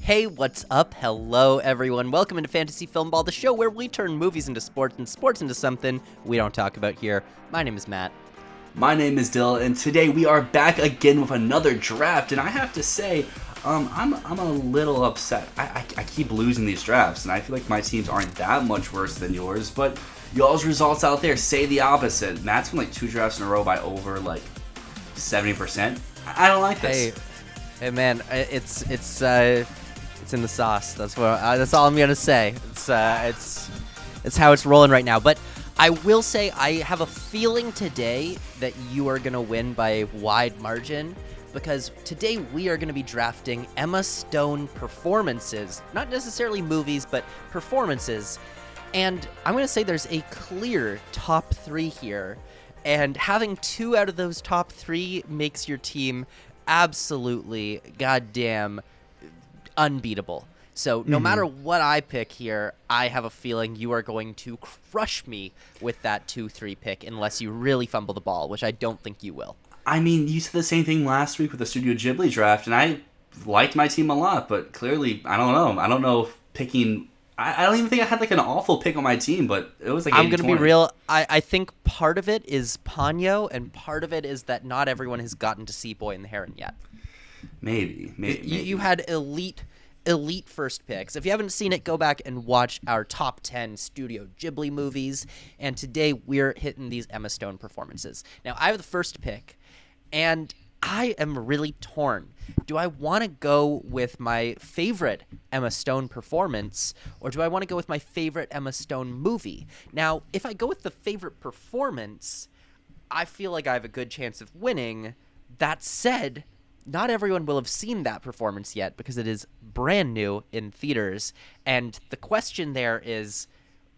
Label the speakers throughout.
Speaker 1: Hey, what's up? Hello, everyone. Welcome into Fantasy Filmball, the show where we turn movies into sports and sports into something we don't talk about here. My name is Matt.
Speaker 2: My name is Dyl, and today we are back again with another draft. And I have to say, I'm a little upset. I keep losing these drafts, and I feel like my teams aren't that much worse than yours. But y'all's results out there say the opposite. Matt's won like 2 drafts in a row by over like 70%. I don't like this.
Speaker 1: Hey, man, it's in the sauce. That's all I'm gonna say. It's how it's rolling right now. But I will say I have a feeling today that you are gonna win by a wide margin, because today we are gonna be drafting Emma Stone performances, not necessarily movies, but performances. And I'm gonna say there's a clear top 3 here, and having 2 out of those top 3 makes your team absolutely goddamn unbeatable. So no matter what I pick here, I have a feeling you are going to crush me with that 2-3 pick unless you really fumble the ball, which I don't think you will.
Speaker 2: I mean, you said the same thing last week with the Studio Ghibli draft, and I liked my team a lot, but clearly, I don't know. I don't know if picking... I don't even think I had like an awful pick on my team, but it was like 80-20.
Speaker 1: I'm going to be real. I think part of it is Ponyo, and part of it is that not everyone has gotten to see Boy and the Heron yet.
Speaker 2: Maybe.
Speaker 1: You had elite first picks. If you haven't seen it, go back and watch our top 10 Studio Ghibli movies. And today we're hitting these Emma Stone performances. Now, I have the first pick, and I am really torn. Do I want to go with my favorite Emma Stone performance, or do I want to go with my favorite Emma Stone movie? Now, if I go with the favorite performance, I feel like I have a good chance of winning. That said, not everyone will have seen that performance yet because it is brand new in theaters. And the question there is,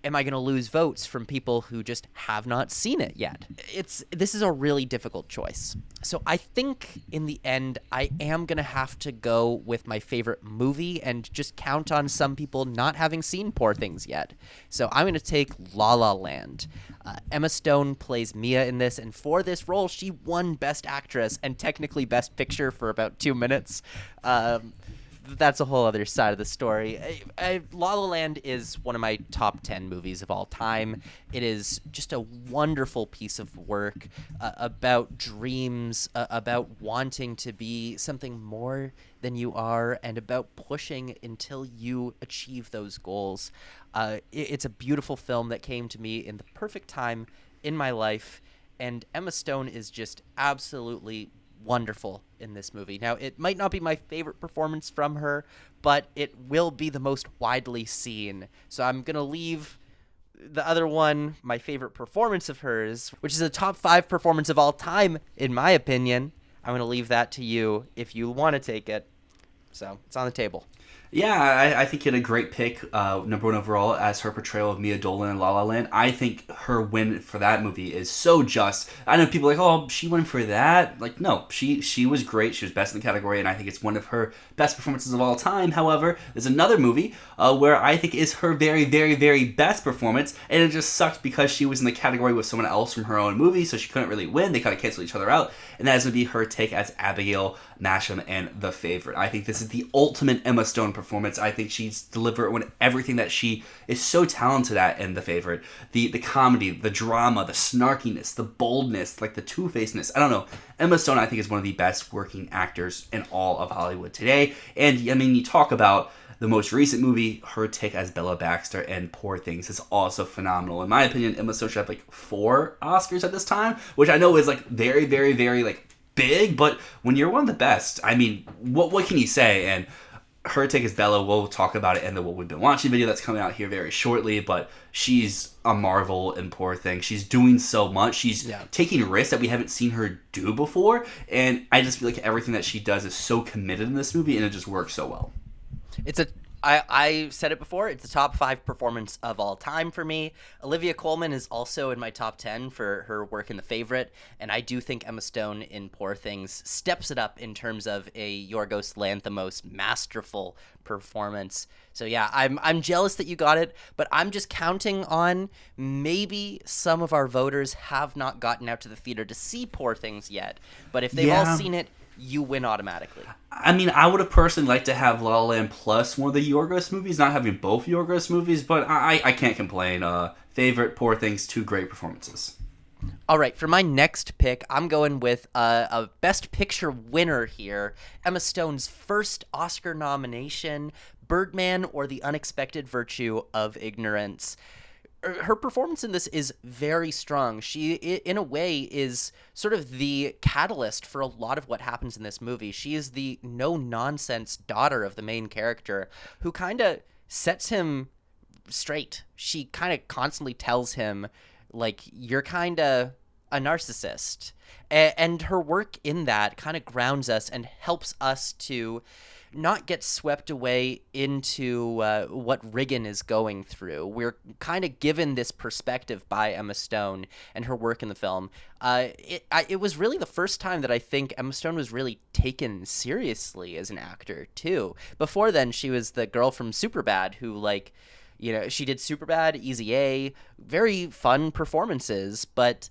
Speaker 1: am I going to lose votes from people who just have not seen it yet? This is a really difficult choice. So I think in the end, I am going to have to go with my favorite movie and just count on some people not having seen Poor Things yet. So I'm going to take La La Land. Emma Stone plays Mia in this, and for this role, she won Best Actress and technically Best Picture for about 2 minutes. That's a whole other side of the story. La La Land is one of my top 10 movies of all time. It is just a wonderful piece of work about dreams, about wanting to be something more than you are, and about pushing until you achieve those goals. It's a beautiful film that came to me in the perfect time in my life, and Emma Stone is just absolutely wonderful in this movie. Now, it might not be my favorite performance from her, but it will be the most widely seen. So I'm going to leave the other one, my favorite performance of hers, which is a top 5 performance of all time, in my opinion. I'm going to leave that to you if you want to take it. So it's on the table.
Speaker 2: Yeah, I think you had a great pick, number 1 overall, as her portrayal of Mia Dolan in La La Land. I think her win for that movie is so just. I know people are like, oh, she won for that. Like, no, she was great. She was best in the category, and I think it's one of her best performances of all time. However, there's another movie where I think is her very, very, very best performance, and it just sucked because she was in the category with someone else from her own movie, so she couldn't really win. They kind of canceled each other out, and that is going to be her take as Abigail Masham in The Favorite. I think this is the ultimate Emma Stone performance. I think she's delivered on everything that she is so talented at in The Favorite. The comedy, the drama, the snarkiness, the boldness, like the two-facedness. I don't know. Emma Stone, I think, is one of the best working actors in all of Hollywood today. And, I mean, you talk about the most recent movie, her take as Bella Baxter in Poor Things is also phenomenal. In my opinion, Emma Stone should have like 4 Oscars at this time, which I know is like very, very, very like big, but when you're one of the best, I mean, what can you say? And her take as Bella, we'll talk about it in the What We've Been Watching video that's coming out here very shortly, but she's a marvel in Poor Things. She's doing so much. She's taking risks that we haven't seen her do before, and I just feel like everything that she does is so committed in this movie, and it just works so well.
Speaker 1: I said it before, it's the top 5 performance of all time for me. Olivia Colman is also in my top 10 for her work in The Favorite, and I do think Emma Stone in Poor Things steps it up in terms of a Yorgos Lanthimos masterful performance. So yeah, I'm jealous that you got it, but I'm just counting on maybe some of our voters have not gotten out to the theater to see Poor Things yet. But if they've all seen it, you win automatically.
Speaker 2: I mean, I would have personally liked to have La La Land plus one of the Yorgos movies, not having both Yorgos movies, but I can't complain. Favorite, Poor Things, two great performances.
Speaker 1: All right, for my next pick, I'm going with a Best Picture winner here. Emma Stone's first Oscar nomination, Birdman or The Unexpected Virtue of Ignorance. Her performance in this is very strong. She, in a way, is sort of the catalyst for a lot of what happens in this movie. She is the no-nonsense daughter of the main character who kind of sets him straight. She kind of constantly tells him, like, you're kind of a narcissist. And her work in that kind of grounds us and helps us to not get swept away into what Regan is going through. We're kind of given this perspective by Emma Stone and her work in the film. It was really the first time that I think Emma Stone was really taken seriously as an actor, too. Before then, she was the girl from Superbad who, like, you know, she did Superbad, Easy A, very fun performances, but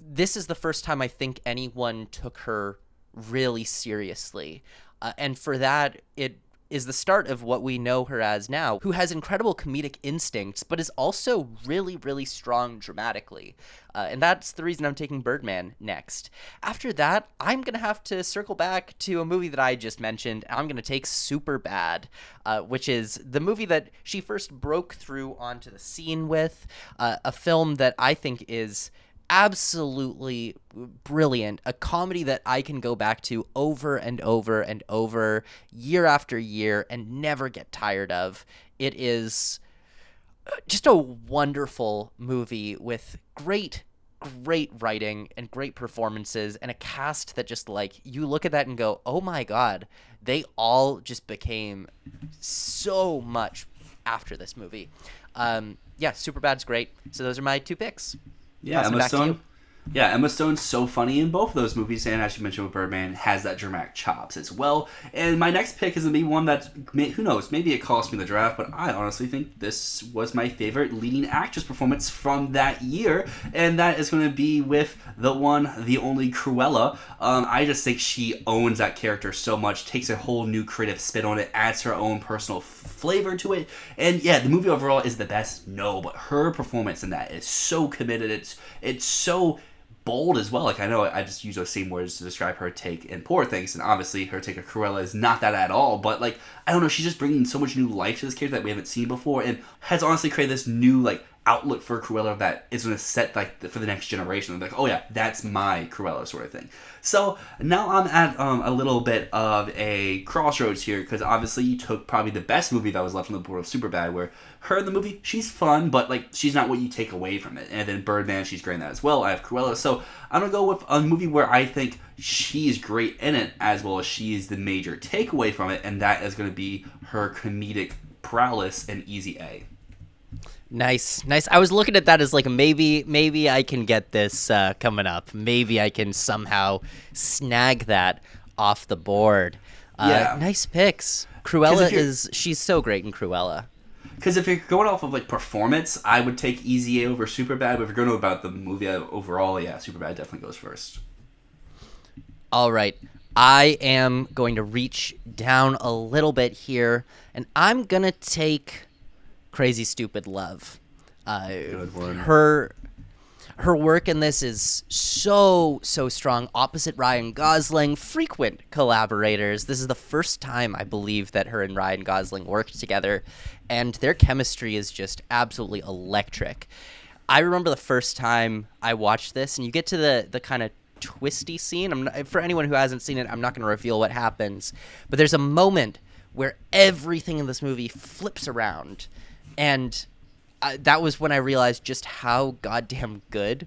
Speaker 1: this is the first time I think anyone took her really seriously. And for that, it is the start of what we know her as now, who has incredible comedic instincts, but is also really, really strong dramatically. And that's the reason I'm taking Birdman next. After that, I'm going to have to circle back to a movie that I just mentioned. I'm going to take Superbad, which is the movie that she first broke through onto the scene with, a film that I think is absolutely brilliant, a comedy that I can go back to over and over and over, year after year, and never get tired of. It is just a wonderful movie with great writing and great performances and a cast that just, like, you look at that and go, oh my god, they all just became so much after this movie. Yeah, Superbad's great. So those are my two picks.
Speaker 2: Yeah, Emma Stone. Yeah, Emma Stone's so funny in both of those movies, and as you mentioned with Birdman, has that dramatic chops as well. And my next pick is going to be one that, who knows, maybe it cost me the draft, but I honestly think this was my favorite leading actress performance from that year, and that is going to be with the one, the only Cruella. I just think she owns that character so much, takes a whole new creative spin on it, adds her own personal flavor to it, and yeah, the movie overall is the best, no, but her performance in that is so committed, it's so bold as well. Like, I know I just use those same words to describe her take in Poor Things, and obviously her take of Cruella is not that at all, but, like, I don't know, she's just bringing so much new life to this character that we haven't seen before, and has honestly created this new, like, outlook for Cruella that is going to set, like, for the next generation. Like, oh yeah, that's my Cruella sort of thing. So now I'm at a little bit of a crossroads here, because obviously you took probably the best movie that was left on the board of Superbad, where her in the movie, she's fun, but, like, she's not what you take away from it. And then Birdman, she's great in that as well. I have Cruella. So I'm going to go with a movie where I think she's great in it, as well as she is the major takeaway from it, and that is going to be her comedic prowess in Easy A.
Speaker 1: Nice. I was looking at that as, like, maybe I can get this coming up. Maybe I can somehow snag that off the board.
Speaker 2: Yeah.
Speaker 1: Nice picks. Cruella she's so great in Cruella.
Speaker 2: Because if you're going off of, like, performance, I would take Easy A over Superbad. But if you're going about the movie overall, yeah, Superbad definitely goes first.
Speaker 1: All right. I am going to reach down a little bit here, and I'm going to take Crazy Stupid Love.
Speaker 2: Good one.
Speaker 1: Her work in this is so strong. Opposite Ryan Gosling, frequent collaborators. This is the first time, I believe, that her and Ryan Gosling worked together, and their chemistry is just absolutely electric. I remember the first time I watched this, and you get to the kind of twisty scene. For anyone who hasn't seen it, I'm not going to reveal what happens, but there's a moment where everything in this movie flips around, and that was when I realized just how goddamn good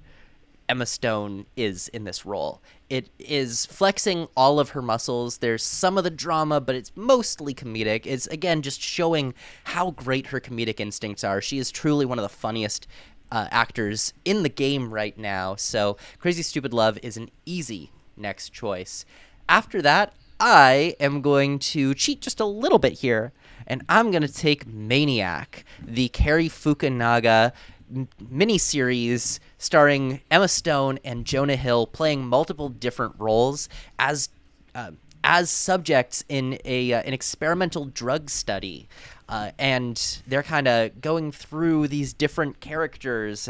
Speaker 1: Emma Stone is in this role. It is flexing all of her muscles. There's some of the drama, but it's mostly comedic. It's, again, just showing how great her comedic instincts are. She is truly one of the funniest actors in the game right now. So Crazy Stupid Love is an easy next choice. After that, I am going to cheat just a little bit here, and I'm going to take Maniac, the Cary Fukunaga miniseries starring Emma Stone and Jonah Hill playing multiple different roles as as subjects in an experimental drug study. And they're kind of going through these different characters.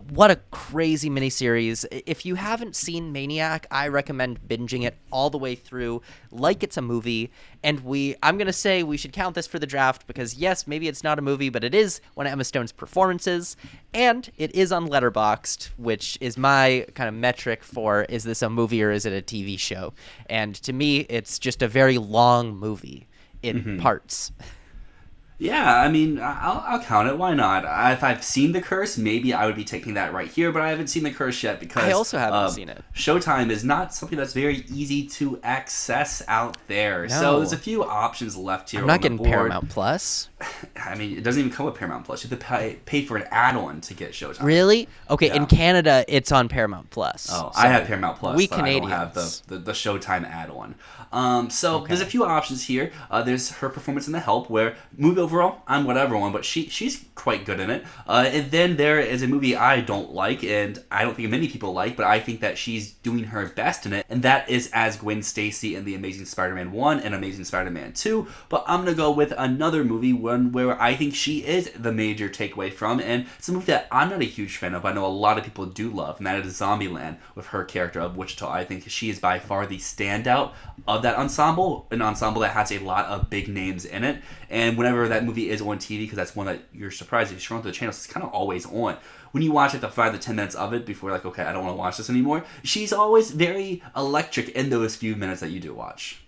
Speaker 1: What a crazy miniseries. If you haven't seen Maniac, I recommend binging it all the way through like it's a movie. And I'm going to say we should count this for the draft because, yes, maybe it's not a movie, but it is one of Emma Stone's performances. And it is on Letterboxd, which is my kind of metric for is this a movie or is it a TV show? And to me, it's just a very long movie in parts.
Speaker 2: Yeah, I mean, I'll count it. Why not? If I've seen The Curse, maybe I would be taking that right here, but I haven't seen The Curse yet because
Speaker 1: I also haven't seen it.
Speaker 2: Showtime is not something that's very easy to access out there.
Speaker 1: No.
Speaker 2: So there's a few options left here.
Speaker 1: I'm not
Speaker 2: on the
Speaker 1: getting
Speaker 2: board.
Speaker 1: Paramount Plus.
Speaker 2: I mean, it doesn't even come with Paramount Plus. You have to pay for an add-on to get Showtime.
Speaker 1: Really? Okay,
Speaker 2: Yeah.
Speaker 1: in Canada, it's on Paramount Plus.
Speaker 2: Oh,
Speaker 1: So
Speaker 2: I have Paramount Plus.
Speaker 1: We
Speaker 2: but
Speaker 1: Canadians.
Speaker 2: I don't have the Showtime add-on. There's a few options here. There's her performance in The Help, where movie overall, I'm whatever one, but she's quite good in it. And then there is a movie I don't like, and I don't think many people like, but I think that she's doing her best in it, and that is as Gwen Stacy in The Amazing Spider-Man 1 and Amazing Spider-Man 2. But I'm going to go with another movie, one where I think she is the major takeaway from, and it's a movie that I'm not a huge fan of, but I know a lot of people do love, and that is Zombieland with her character of Wichita. I think she is by far the standout of that ensemble, an ensemble that has a lot of big names in it. And whenever that movie is on TV, because that's one that you're surprised if you scroll through the channels, it's kind of always on. When you watch like the 5 to 10 minutes of it before like, okay, I don't want to watch this anymore, she's always very electric in those few minutes that you do watch.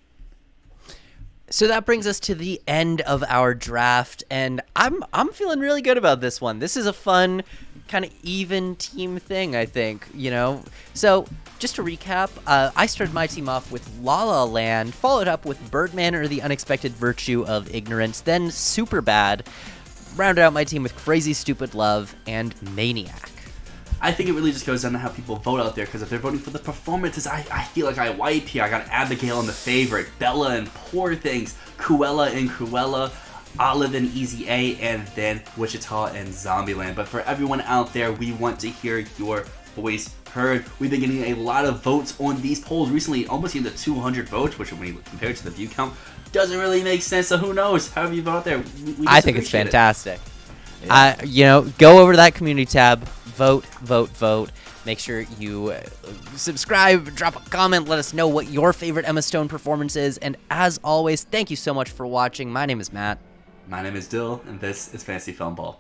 Speaker 1: So that brings us to the end of our draft, and I'm feeling really good about this one. This is a fun, kind of even team thing, I think, you know? So, just to recap, I started my team off with La La Land, followed up with Birdman or The Unexpected Virtue of Ignorance, then Superbad, rounded out my team with Crazy Stupid Love and Maniac.
Speaker 2: I think it really just goes down to how people vote out there, because if they're voting for the performances, I feel like I wipe here. I got Abigail in The Favorite, Bella in Poor Things, Cruella in Cruella, Olive in Easy A, and then Wichita and Zombieland. But for everyone out there, we want to hear your voice heard. We've been getting a lot of votes on these polls recently, almost into 200 votes, which when you compare it to the view count, doesn't really make sense. So who knows? However you vote out there, we
Speaker 1: I think it's fantastic.
Speaker 2: Yeah.
Speaker 1: Go over to that community tab, vote. Make sure you subscribe, drop a comment, let us know what your favorite Emma Stone performance is. And as always, thank you so much for watching. My name is Matt.
Speaker 2: My name is Dyl, and this is Fantasy Filmball.